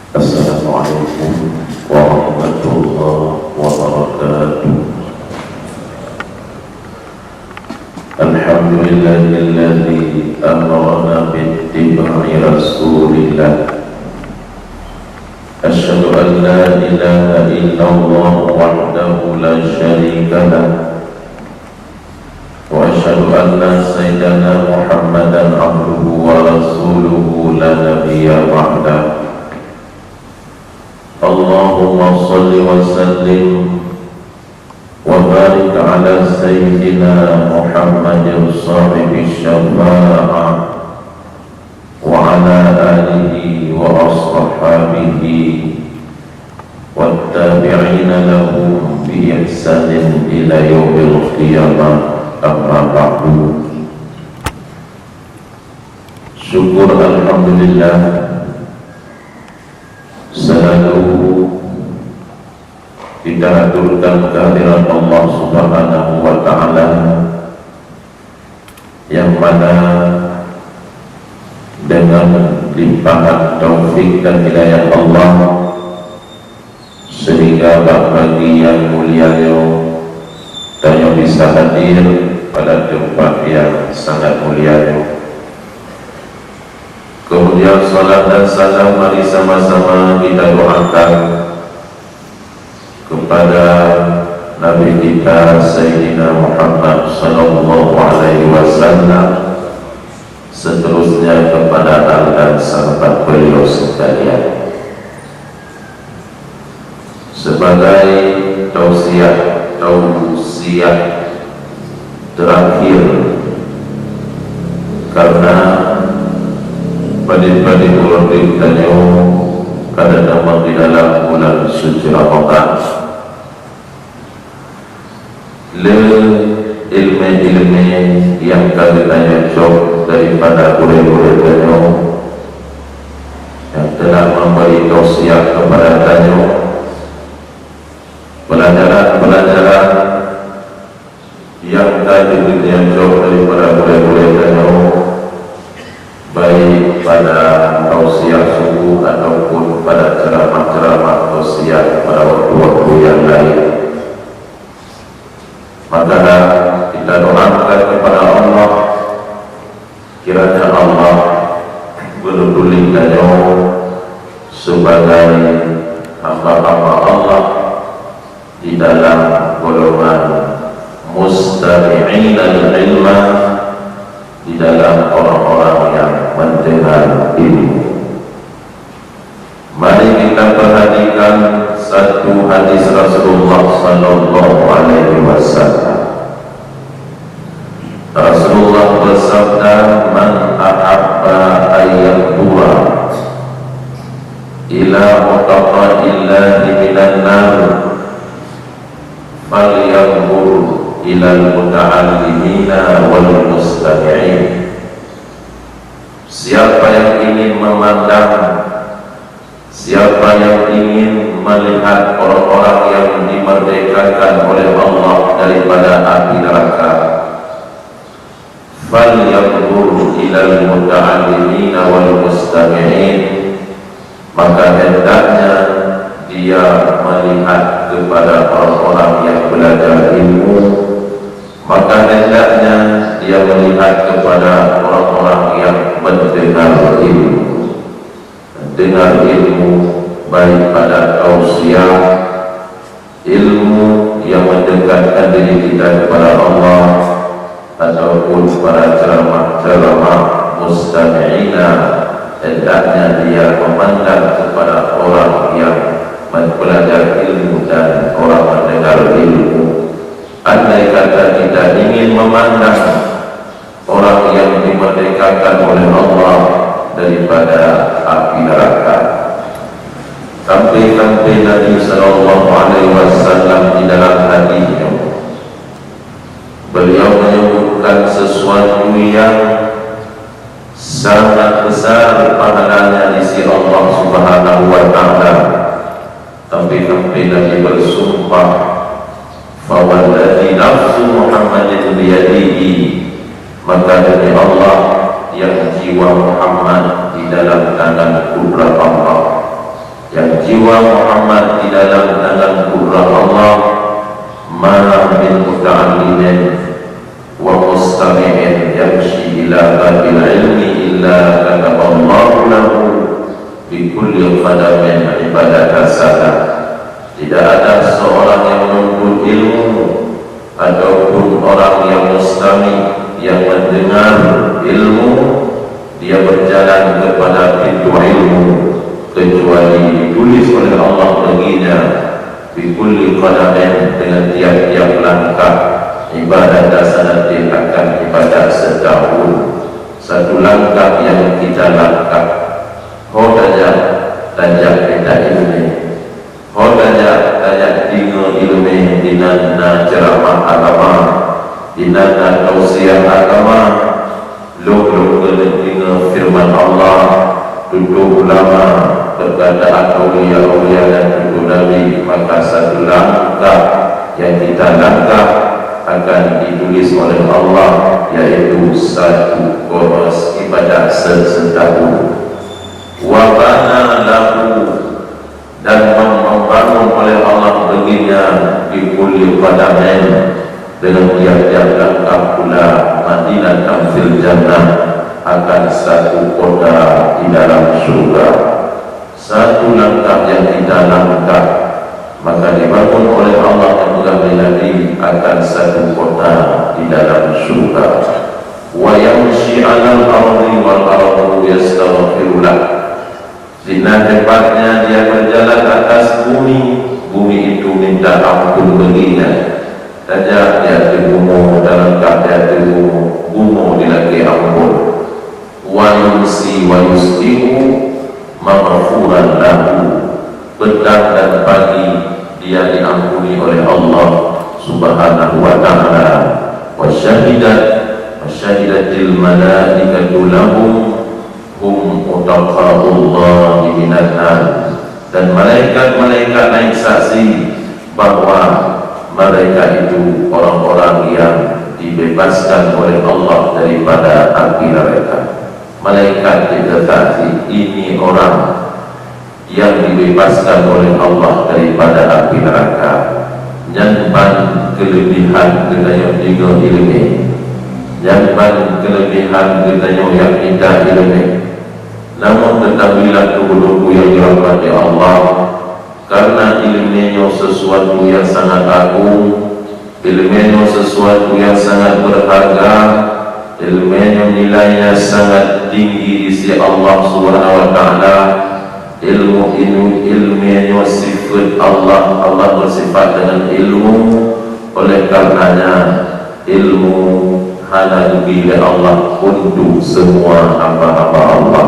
Assalamualaikum warahmatullahi wabarakatuh. Alhamdulillahilladzi amarna bittiba'i rasulillah. Asyhadu an la ilaha illallah wahdahu la syarika lah. Wa asyhadu anna sayyidana Muhammadan abduhu wa rasuluhu la nabiyya ba'dah. Allahumma salli wa sallim wa barik ala sayyidina Muhammadin sahibi syafa'ah wa ala alihi wa ashabihi wa tabi'ina lahum bi ihsanin ila yaumil qiyamah. Amma ba'du. Syukur alhamdulillah selalu kita haturkan kehadiran Allah Subhanahu wa ta'ala, yang mana dengan limpahan taufik dan hidayah Allah sehingga bagi yang mulia dan bisa hadir pada tempat yang sangat mulia. Kemudian salat dan salam mari sama-sama kita doakan kepada Nabi kita Sayyidina Muhammad sallallahu alaihi wasallam, seterusnya kepada al dan sahabat beliau sekalian. Sebagai tausiah terakhir, karena pada bulan berikutnya kada nama di dalam bulan suci Ramadan, ilmu yang kami tanya jawab daripada guru-guru yang telah memberi tausiah kepada tanya pelajaran yang tadi tanya jawab daripada guru-guru tanya, baik pada tausiah subuh ataupun pada ceramah-ceramah tausiah pada waktu-waktu yang lain. Maka kita doakan kepada Allah, kiranya Allah berdulikannya sebagai hamba-hamba Allah di dalam golongan mustami'in al-ilmah, di dalam orang-orang yang mendengar ilmu. Mari kita perhatikan satu hadis Rasulullah sallallahu alaihi wasallam. Rasulullah bersabda, "Man ahabba ayyadura ila mutaqaillahi minan nar, falyanzur ilal muta'allimina wal mustami'in." Siapa yang ingin memandang, siapa yang ingin melihat orang-orang yang dimerdekakan oleh Allah daripada api neraka, falyanzur ilal muta'allimina wal mustami'in, maka hendaknya dia melihat kepada orang-orang yang belajar ilmu, maka hendaknya dia melihat kepada orang-orang yang mendengar ilmu. Dengar ilmu baik pada tausiah, ilmu yang mendekatkan diri kita kepada Allah, ataupun pada ceramah-ceramah mustami'ina, hendaknya dia memandang kepada orang yang belajar ilmu dan orang mendengar ilmu. Andai kata kita ingin memandang orang yang dimerdekakan oleh Allah daripada api neraka, sampai Nabi sallallahu alaihi wasallam di dalam hadisnya beliau menyebutkan sesuatu yang sangat besar pahalanya di sisi Allah Subhanahu wa ta'ala. Tapi Nabi bersumpah, "Fawalladzi nafsu Muhammadin biyadihi," maka demi Allah yang jiwa Muhammad di dalam tangan kudrat Allah, jiwa Muhammad di dalam tangan kudrat Allah. Ma min muta'allimin wa mustami'in yamshi ila babil ilmi illa kataballahu lahu bi kulli qadamin ibadah salah. Tidak ada seorang yang menuntut ilmu ataupun orang yang mustami, yang mendengar ilmu, dia berjalan kepada pintu ilmu, kecuali ditulis oleh Allah baginya bikulli qadamin, dengan tiap-tiap langkah ibadah sanati akan ibadah setahun. Satu langkah yang kita langkah hodanya tajak kita ilmu, hodanya tajak tinggal ilmu, dinana ceramah agama, dinana tausiah agama, log-log dengan firman Allah, duduk ulama, perkataan awliya-awliya dan duduk Nabi. Maka satu langkah yang kita langkah akan ditulis oleh Allah, yaitu satu koros ibadah setahun. Wabana lahu, dan membangun oleh Allah baginya bikulli qadamin, dengan tiap-tiap langkah pula Madinah tamfil jannah, akan satu kota di dalam surga. Satu langkah yang kita langkah, maka dibangun oleh Allah yang mengambil Nabi, akan satu kota di dalam surga. Wa yamshi 'alal ardi wal ardu yastaghfirullah, zina hebatnya dia berjalan atas bumi, bumi itu minta ampun baginya. Saja dia terbunuh dalam keadaan terbunuh dilaki ampun. Wa yumsi wa yusbihu maghfuran lahu, petang dan pagi dia diampuni oleh Allah subhanahu wa ta'ala. Wa syahidatil malaikatu lahum hum utaqa'ullahi minan nar, dan malaikat-malaikat naik saksi bahawa mereka itu orang-orang yang dibebaskan oleh Allah daripada api neraka. Malaikat dikatakan ini orang yang dibebaskan oleh Allah daripada api neraka. Jangan kelebihan kedaya tiga ilmu, jangan kelebihan kedaya yang indah ilmu. Namun ketahuilah tubuh yang dirahmati Allah, karena ilmunya sesuatu yang sangat agung, ilmunya sesuatu yang sangat berharga, ilmunya nilainya sangat tinggi di sisi Allah Subhanahu wa taala. Ilmu ini ilmunya sifat Allah, Allah bersifat dengan ilmu. Oleh karenanya ilmu hanya diberi Allah untuk semua hamba-hamba Allah,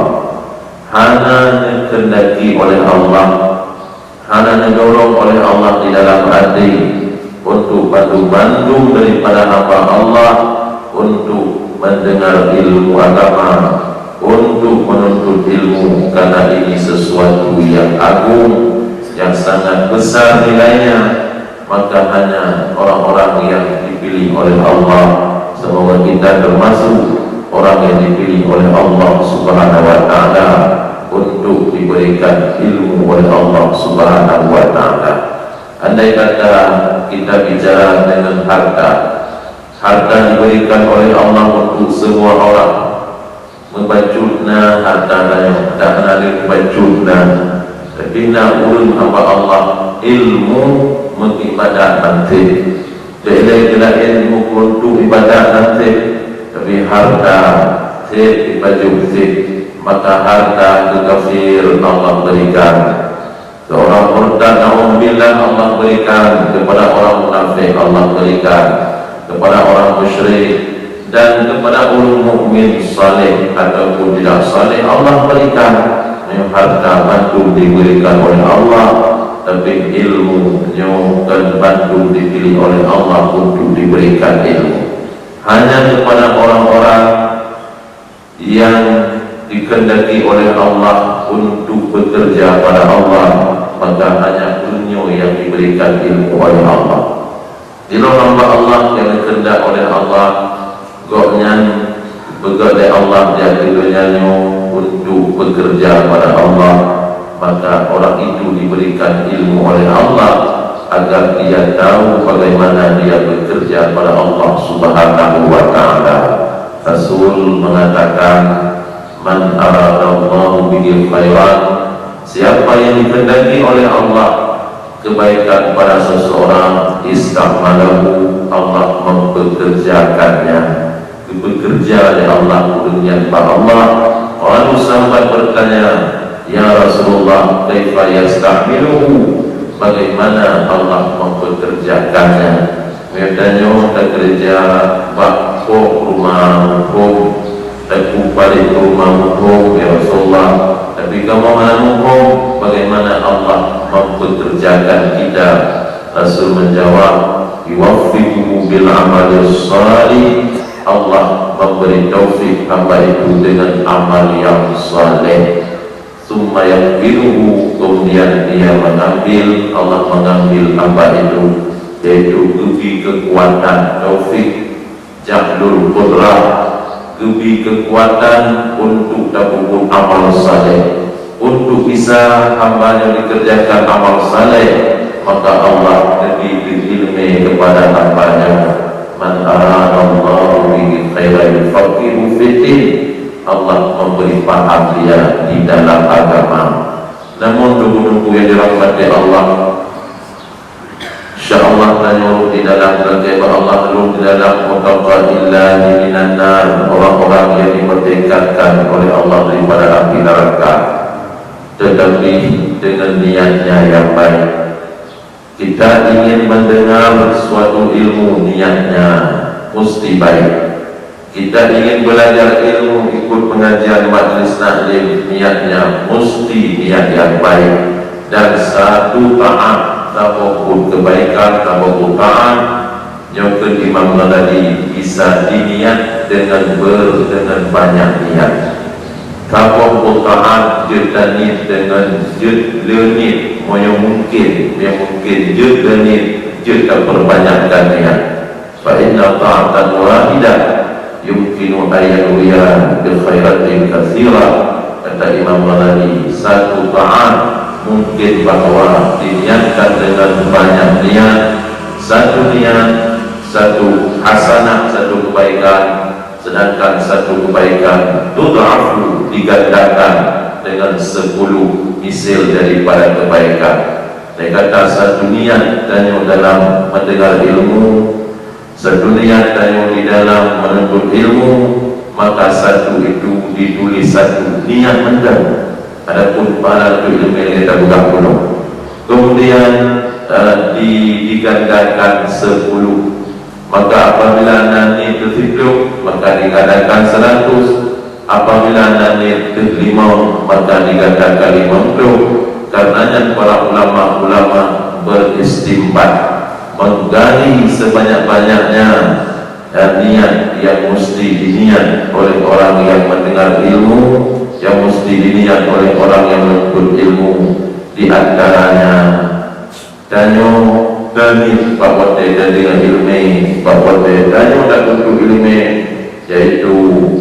hanya dikehendaki oleh Allah, hanya didorong oleh Allah di dalam hati untuk bantu-bantu daripada hamba Allah untuk mendengar ilmu agama, untuk menuntut ilmu, karena ini sesuatu yang agung, yang sangat besar nilainya. Maka hanya orang-orang yang dipilih oleh Allah, semoga kita termasuk orang yang dipilih oleh Allah Subhanahu wa ta'ala untuk diberikan ilmu oleh Allah Subhanahu wa ta'ala. Andai kata kita bicara dengan harta, harta diberikan oleh Allah untuk semua orang. Membacutna hartanya, tak nalir membacutna. Tapi nak urun hamba Allah ilmu mengibadah nanti. Bila ilmu untuk ibadah nanti, tapi harta tidak dibacut, maka harta kekafir Allah berikan. Seorang murtad na'udzubillah Allah berikan, kepada orang munafik Allah berikan, kepada orang musyrik, dan kepada orang mukmin saleh ataupun tidak saleh Allah berikan. Harta bantu diberikan oleh Allah, tapi ilmu dan bantu dipilih oleh Allah untuk diberikan ilmu. Hanya kepada orang-orang yang dikehendaki oleh Allah untuk bekerja pada Allah, maka hanya dunia yang diberikan ilmu oleh Allah. Bila hamba Allah yang dikehendak oleh Allah, goknya begadai Allah dia tidurnya untuk bekerja pada Allah, maka orang itu diberikan ilmu oleh Allah agar dia tahu bagaimana dia bekerja pada Allah Subhanahu wa ta'ala. Rasul mengatakan, man aradallahu bihi khairan, siapa yang dikehendaki oleh Allah kebaikan pada seseorang, istakmalahu, Allah mempekerjakannya. Bekerja oleh Allah dengan Allah. Orang sahabat bertanya, ya Rasulullah, kaifa yastakmiluhu, bagaimana Allah mempekerjakannya? Katanya, tak kerja bakpo rumah hukum, tak balik rumah hukum, ya Rasulullah. Tapi kamu mana hukum, bagaimana Allah mempekerjakan kita? Rasul menjawab, yuwaffiquhu bil amali shalih, Allah memberi taufik hamba itu dengan amal yang saleh. Summa yakbiruhu, kemudian dia mengambil, Allah mengambil hamba itu, yaitu gebi kekuatan, taufik, jahlul qudrah, gebi kekuatan untuk tabung amal saleh, untuk bisa hambanya dikerjakan amal saleh. Maka Allah lebih berilmi kepada hambanya. Man aradallahu bihi khairan yufaqihu fiddin, Allah memberi paham dia di dalam agama. Namun nunggu-nunggu yang dirahmati Allah, insyaallah tanya di dalam kerja Allah belum di dalam mutaqaddilan minan nar, orang-orang yang dimerdekakan oleh Allah daripada api neraka, tetapi dengan niatnya yang baik. Kita ingin mendengar suatu ilmu, niatnya mesti baik. Kita ingin belajar ilmu, ikut pengajian majlis taklim, niatnya mesti niat yang baik. Dan satu taat, tabukut kebaikan, tabukut taat, yang Imam Ghazali bisa diniat dengan banyak niat. Tabukut taat jedanit dengan jedlenit, yang mungkin jedlenit, jeda perbanyakkan niat. Fa inna ta'atan wahidah yumkinu ayyawiya bi khairatin katsira. Kata Imam Ghazali, satu ta'at mungkin bahwa diniatkan dengan banyak niat, satu niat, satu hasanah, satu kebaikan. Sedangkan satu kebaikan tud'afu, digandakan dengan 10 misil daripada kebaikan. Dia kata satu niat tanya dalam mendengar ilmu, satu niat tanya di dalam menuntut ilmu, maka satu itu ditulis satu niat mendengar. Adapun pahala itu ilmu yang kita buka dulu. Kemudian digandakan 10. Maka apabila nanti terhidup, maka digandakan 100. Apabila nanti terlima, maka digandakan 50. Karenanya para ulama-ulama beristimbat, menggali sebanyak-banyaknya niat yang mesti diniat oleh orang yang mendengar ilmu, yang mesti diniat oleh orang yang menuntut ilmu. Di antaranya danyo dan bahwa dia dengan ilmu, bahwa dia danyo dan untuk ilmu, yaitu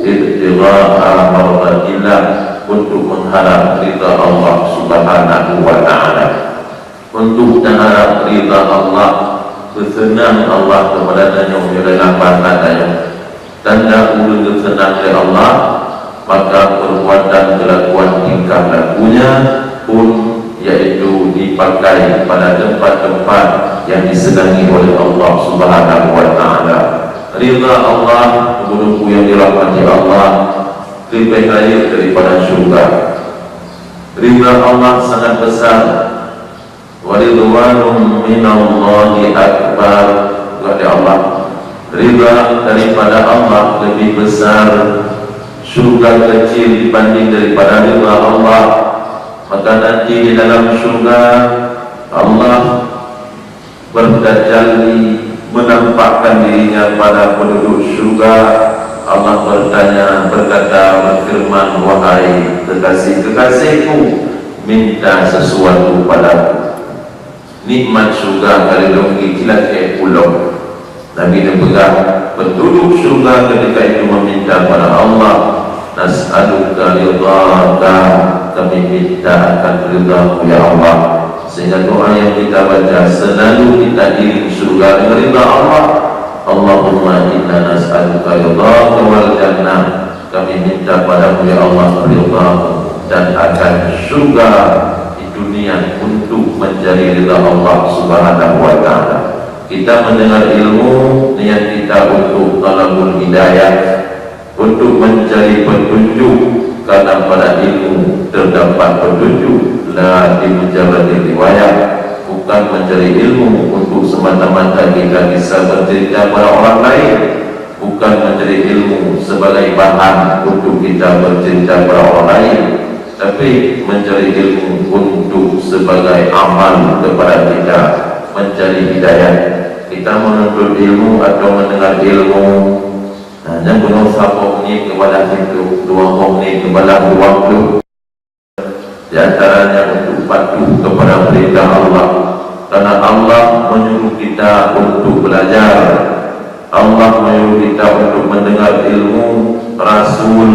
ibtigha'a mardatillah, untuk mengharap ridha Allah Subhanahu wa ta'ala, untuk mengharap ridha Allah, bersenang Allah kepada danyo dalam bahasannya. Tanda ulun bersenang oleh Allah, maka perbuatan kelakuan tingkah lakunya pun yaitu dipakai pada tempat-tempat yang disenangi oleh Allah Subhanahu wa ta'ala. Ridha Allah, guru yang dirahmati Allah, lebih baik daripada syurga. Ridha Allah sangat besar. Wa ridwanum minallahi akbar. Kepada Allah, ridha daripada Allah lebih besar. Syurga kecil dibanding daripada ridha Allah. Maka nanti di dalam syurga Allah bertajalli, menampakkan dirinya pada penduduk syurga. Allah berkata, berfirman, wahai kekasih-kekasihku, minta sesuatu padaku. Nikmat syurga kali dongki kilat pulau. Nabi dia pegang penduduk syurga ketika itu meminta pada Allah, nas'aluka ridhaka kami minta akan ridha-Mu ya Allah. Sehingga doa yang kita baca selalu kita diri surga dengan ridha Allah. Allahumma inna nas'aluka ridhaka wal jannah. Kami minta padamu ya Allah ridha-Mu dan akan surga di dunia untuk menjadi ridha Allah Subhanahu wa ta'ala. Kita mendengar ilmu, niat kita untuk talabul hidayah, untuk mencari petunjuk, karena pada ilmu terdapat petunjuk. La di mujarrad riwayat, bukan mencari ilmu untuk semata-mata kita bisa bercerita pada orang lain, bukan mencari ilmu sebagai bahan untuk kita bercerita pada orang lain, tapi mencari ilmu untuk sebagai amal kepada kita, mencari hidayah. Kita menuntut ilmu atau mendengar ilmu hanya guna 1 menit kepada itu, 2 menit kepada waktu, di antaranya untuk patuh kepada perintah Allah. Karena Allah menyuruh kita untuk belajar, Allah menyuruh kita untuk mendengar ilmu, Rasul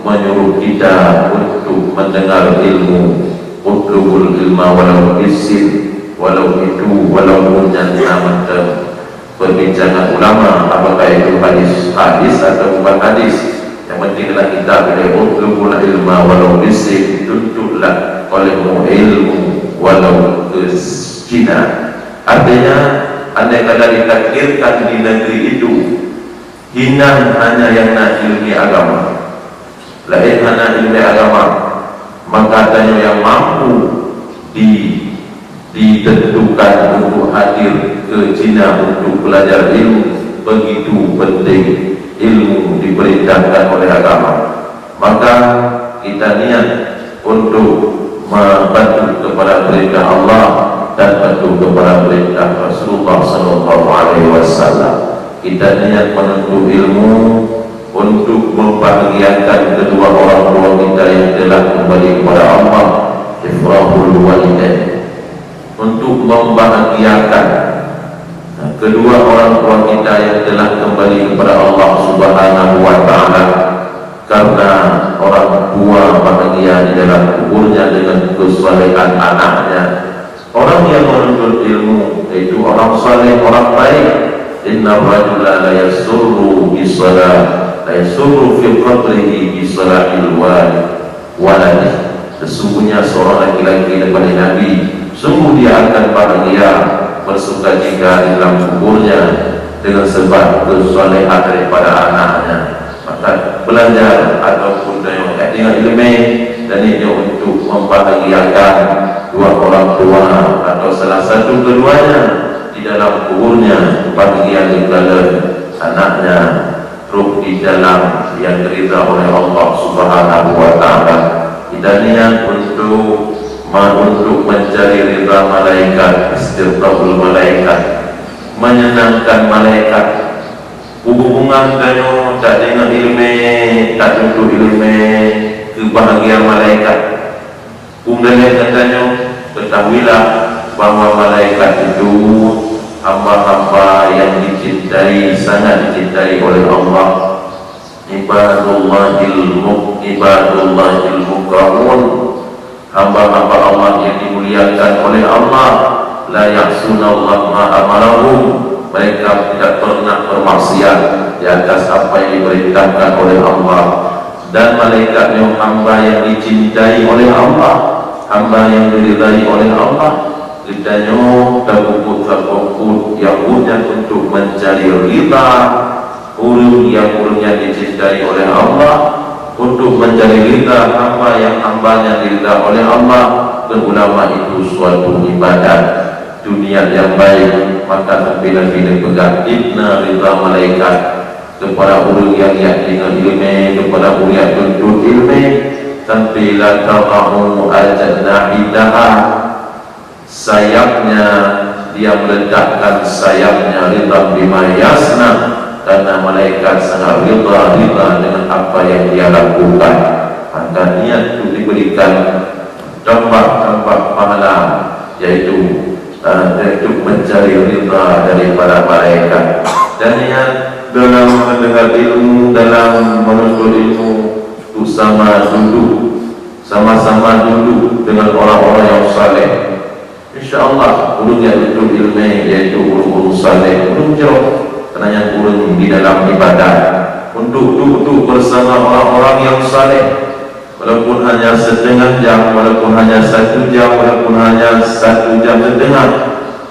menyuruh kita untuk mendengar ilmu. Utlubul ilma walau bisin, walau itu walaupun yang namanya perbincangan ulama, apakah itu hadis atau bukan hadis. Yang pentinglah kita boleh utlubul ilma walau bisin, tuntutlah olehmu ilmu walau ke Cina. Artinya andai kata ditakdirkan di negeri itu hina hanya yang nak ilmu agama, lain hanya ilmu agama, maka tanya yang mampu ditentukan untuk hadir ke Cina untuk belajar ilmu. Begitu penting ilmu diperintahkan oleh agama, maka kita niat untuk membantu kepada perintah Allah dan bantu kepada perintah Rasulullah SAW. Kita niat menuntut ilmu untuk membahagiakan kedua orang tua kita yang telah kembali kepada Allah, ifrahul walidain, untuk membahagiakan kedua orang tua kita yang telah kembali kepada Allah Subhanahu wa ta'ala. Karena orang tua bahagia di dalam kuburnya dengan kesalehan anaknya. Orang yang menuntut ilmu itu orang saleh, orang baik. Inna rajula la yasurru bisalah, la yasurru fi qabrihi bisalahil waladi. Sesungguhnya seorang laki-laki daripada Nabi, sungguh dia akan bahagia, bersuka cita di dalam kuburnya dengan sebab kesalehan daripada anaknya. Maka belajar ataupun dengan ilmu dan ini untuk membahagiakan dua orang tua atau salah satu keduanya di dalam kuburnya, bahagia kepada anaknya, ruh di dalam yang diridha oleh Allah Subhanahu wa ta'ala. Kita niat untuk mencari ridha malaikat, istirqabul malaikat, menyenangkan malaikat. Hubungan kanyo tak dengan ilmu, tak tentu ilmu kebahagiaan malaikat. Kemudian katanya, ketahuilah bahawa malaikat itu hamba-hamba yang dicintai, sangat dicintai oleh Allah. Ibadullahil mukramun, hamba-hamba Allah yang dimuliakan oleh Allah. La ya'sunallaha ma amarahum, mereka tidak pernah bermaksiat di atas apa yang diperintahkan oleh Allah. Dan malaikat yang hamba yang dicintai oleh Allah, hamba yang diridai oleh Allah. Kitanya takut yang punya untuk mencari ridha ulun yang ulunnya dicintai oleh Allah, untuk mencari ridha hamba yang hambanya diridai oleh Allah. Dan ulama itu suatu ibadat dunia yang baik. Maka bila-bila pegang ibna ridha malaikat kepada ulun yang dengan ilmu, kepada ulun yang tuntut ilmu. Sampai la ta'amu al-jannahidaha, sayapnya dia meletakkan sayapnya ridha bima yasna, karena malaikat sangat ridha dengan apa yang dia lakukan. Maka niat itu diberikan tambah pahala, yaitu untuk mencari ridha daripada malaikat. Dan niat dalam mendengar ilmu, dalam menuntut ilmu, itu sama duduk sama-sama duduk dengan orang-orang yang saleh. InsyaAllah ulun yang duduk ilmu iaitu ulun saleh, ulun jauh kerana ulun di dalam ibadah untuk duduk bersama orang-orang yang saleh, walaupun hanya setengah jam, walaupun hanya 1 jam, walaupun hanya 1 jam setengah,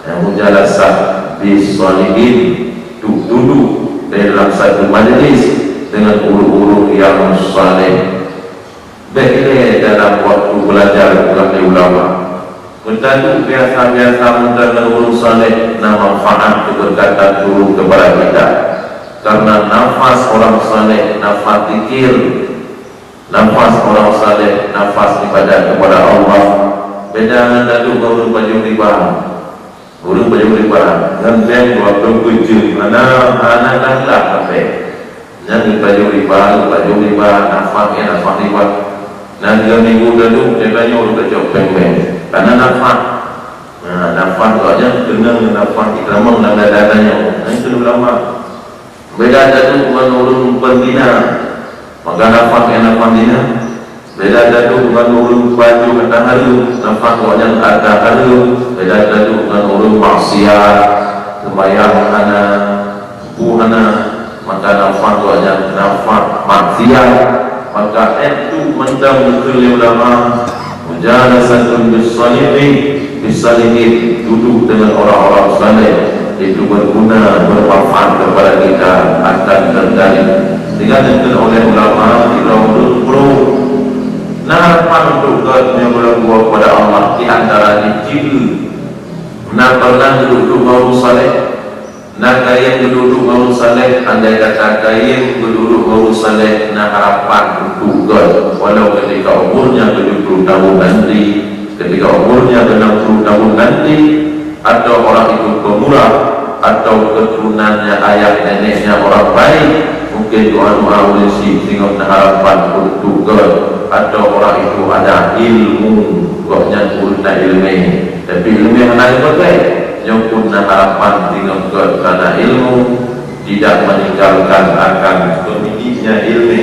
yang mujalasah bisalihin, duduk dalam satu majlis dengan guru-guru yang saleh. Baiklah dalam waktu belajar oleh ulama, kita tu biasa-biasa mendengar guru saleh, na manfaat keberkatan guru kepada kita. Karena nafas orang saleh, nafas zikir, nafas orang saleh, nafas ibadat kepada Allah. Beda dengan dulu guru baju riba, guru baju riba dan bank waktu kerja, anak dah kafe. Yang baju riba, nafas riba. Dan 3 minggu dulu dia tanya orang kerja bank karena nafas. Nafas tu aja kena nafas ikramang dan dadanya. Itu ulama. Beda dulu menurun pembina, maka nafas dina. Beda dulu menurun baju kata halu, nafas wajah kata halu. Beda dulu menurun maksiat, sembahyang hana, buhana, maka nafas wajah nafas maksiat. Maka itu mentang negeri ulama mujalasatun bisalihin, duduk dengan orang-orang saleh itu berguna, bermanfaat kepada kita akan terjadi. Dikatakan oleh ulama di Raudul Qulub, harapan untuk yang berbuat kepada Allah di antara diri. Pernah duduk baru saleh, kaya duduk baru saleh, andai kata kaya duduk baru saleh, harapan untuk God, walau ketika umurnya 70 tahun nanti, ketika umurnya 60 tahun nanti, atau orang itu pemurah, atau keturunannya ayah neneknya orang baik, mungkin doa-doa ulisi dengan harapan untuk God, atau orang itu ada ilmu, Godnya guna ilmu, tapi ilmu yang lain bagai yang punya harapan dengan God karena ilmu, tidak meninggalkan akan pemidiknya ilmu,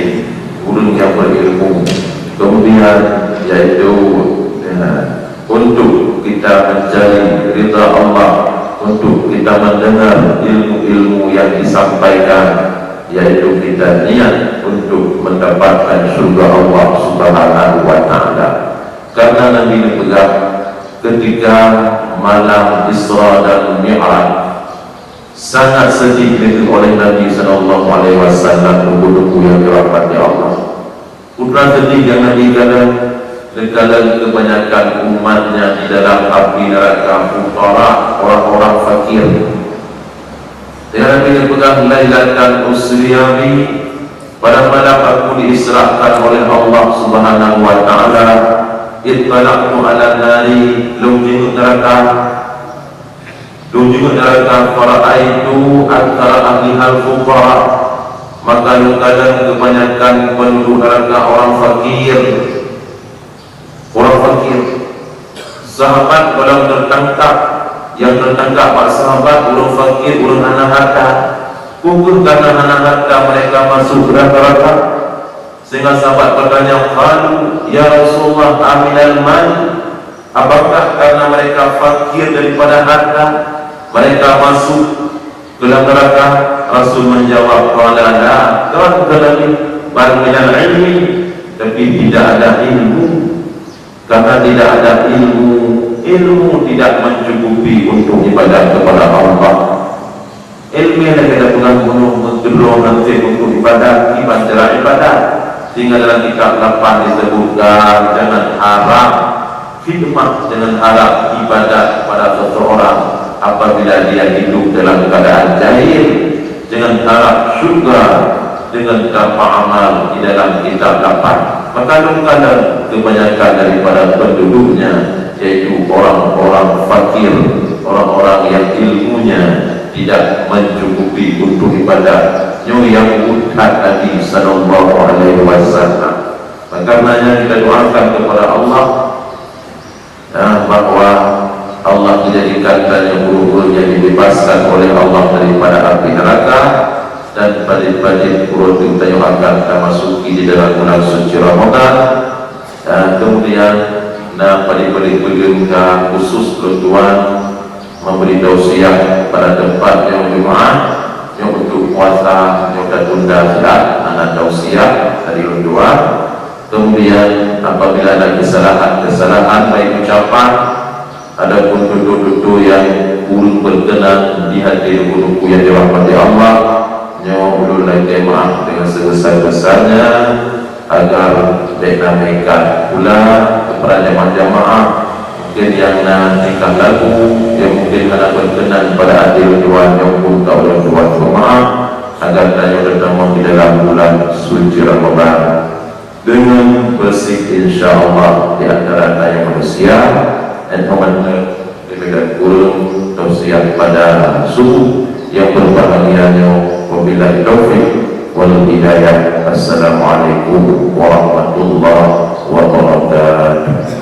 ulun yang berilmu. Kemudian yaitu untuk kita mencari ridha Allah, untuk kita mendengar ilmu-ilmu yang disampaikan, yaitu kita niat untuk mendapatkan surga Allah Subhanahu wa Ta'ala. Karena Nabi dipegang ketika malam Isra dan Mi'raj, sangat sedih oleh Nabi sallallahu alaihi wasallam, nunggu-nunggu yang dirahmati Allah. Putra sedih yang Nabi kala kebanyakan umatnya di dalam api neraka, fuqara, orang-orang fakir. Dengan Nabi dipegang lailatan usriyabi, pada malam aku diisrakan oleh Allah Subhanahu wa Ta'ala. Ittalaqtu ala nari, lumjingu neraka fara'aitu antara ahlihal fuqara, maka kadang kebanyakan penduduk neraka orang fakir. Sahabat kalau tertangkap, yang tertangkap pak sahabat orang fakir, orang anak harta, kumpul karena anak harta mereka masuk neraka. Sehingga sahabat bertanya, "Qalu ya Rasulullah aminal mal?" Apakah karena mereka fakir daripada harta mereka masuk ke dalam neraka? Rasul menjawab, "Qala la, kan kadang bal minal ilmi," tapi tidak ada ilmu. Karena tidak ada ilmu tidak mencukupi untuk ibadah kepada Allah. Ilmu yang kita pegang mengerong nanti untuk ibadah, ibadah. Sehingga dalam kitab 8 disebutkan jangan harap khidmat, jangan harap ibadat pada seseorang apabila dia hidup dalam keadaan jahil. Jangan harap syurga dengan tanpa amal di dalam kitab 8. Maka kadang kebanyakan daripada penduduknya yaitu orang-orang fakir, orang-orang yang ilmunya tidak mencukupi untuk ibadah, yang murtad Nabi sallallahu alaihi wasallam. Karenanya kita doakan kepada Allah bahwa Allah menjadikan tanya guru-guru yang dibebaskan oleh Allah daripada api neraka, dan pada-pada guru kita yang akan kita masuki di dalam bulan suci Ramadan, Kemudian pada pergerakan khusus tuan memberi tausiah pada tempat yang Jumaat yang untuk puasa yang dah tunda siap anak tausiah dari tuan. Kemudian apabila ada kesalahan baik ucapan adapun tutur-tutur yang belum berkenan di hati buku yang dirahmati Allah, yang ulul lagi maaf dengan sebesar-besarnya agar dinamika pula kepada jamaah mungkin yang tingkah lagu yang mungkin ada berkenan pada hati tuan yang pun tak oleh tuan maaf agar tanya bertemu di dalam bulan suci Ramadan dengan bersih insyaAllah di antara tanya manusia dan demikian kurung tausiah pada subuh yang berbahagianya wabillahi taufiq wal hidayah. Assalamualaikum warahmatullahi wabarakatuh.